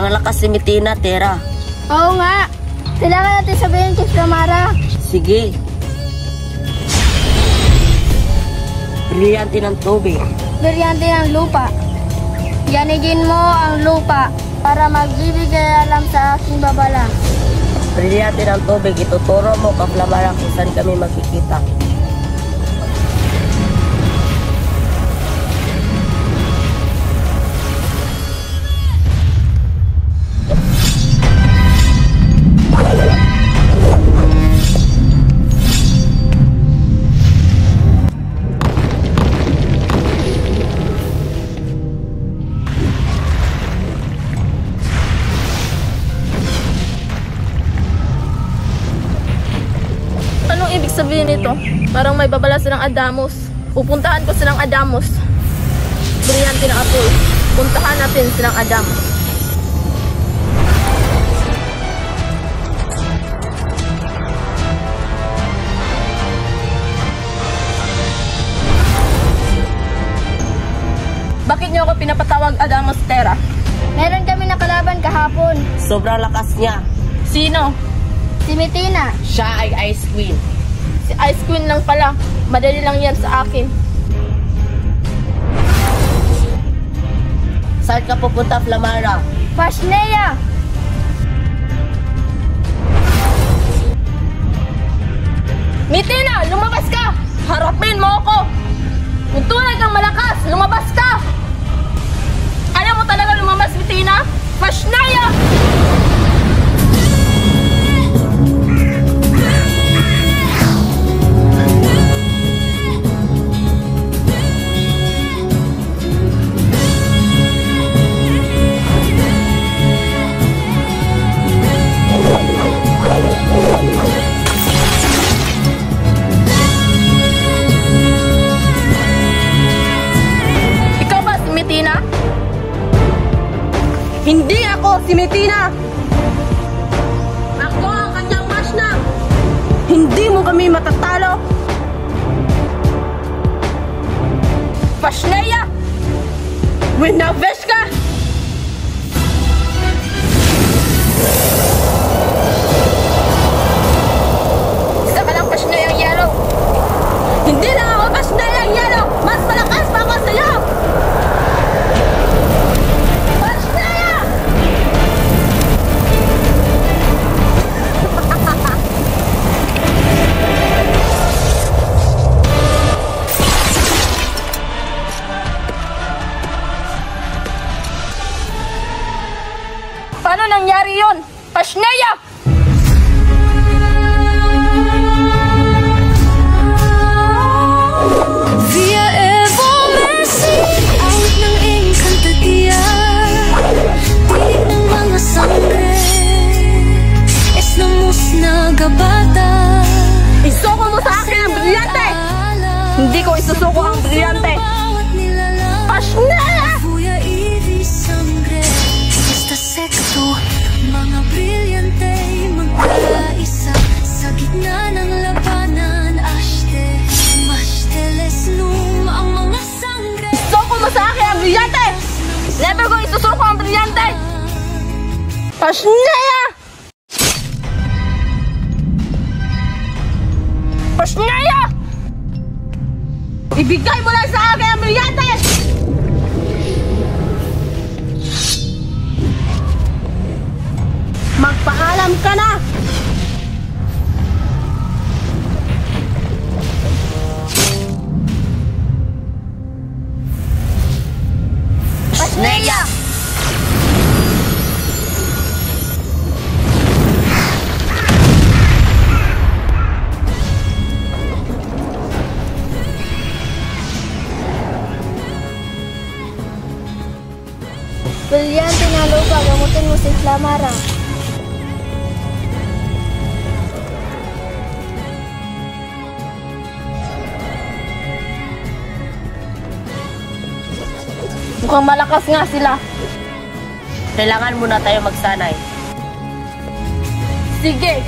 Ang lakas ni Mitina, Tera. Oo nga. Kailangan natin sabihin kay Flamara. Sige. Brilyante ng tubig. Brilyante ng lupa. Yanigin mo ang lupa para magbibigay alam sa aking babala. Brilyante ng tubig, ituturo mo ka Flamara kung saan kami magkikita. Anong ibig sabihin nito? Parang may babala silang Adamos. Pupuntahan ko silang Adamos. Brilyante na Apple. Puntahan natin silang Adamos. Bakit niyo ako pinapatawag Adamos, Tera? Meron kami nakalaban kahapon. Sobrang lakas niya. Sino? Si Mitina. Siya ay Ice Queen. Si Ice Queen lang pala. Madali lang yan sa akin. Saan ka pupunta, Flamara? Pashnea! Mitina! Lumabas ka! Harapin mo ako! Kung tunay kang malakas, lumabas ka! Ayaw mo talaga lumabas, Mitina? Pashnaya! Mitina? Hindi ako si Mitina! Ako ang kanyang Mashna! Hindi mo kami matatalo! Pashnea! Winavesh ka! Isa ka lang Pashnea ang yellow! Hindi lang ako Pashnea ang yellow! Mas malakas pa ako sa'yo! Paano nangyari yun? Pashnea! Via Evo Mercy, awit ng Encantadia, tinig ng mga sangre, esnamos na gabata. Isuko mo sa akin ang brilyante! Hindi ko isusuko ang brilyante! Pashnea! Mga brilyante magkaisa sa gitna ng labanan. Ashte, mashteles num ang mga sangre. Isuko mo sa akin ang brilyante! Never ko isusuko ang brilyante! Pashnea! Pashnea! Ibigay mo lang sa akin ang brilyante! Magpaalam ka na! Pashnea! Brilyante na lupa, gamutin mo si Flamara. Mukhang malakas nga sila. Kailangan muna tayo magsanay. Sige!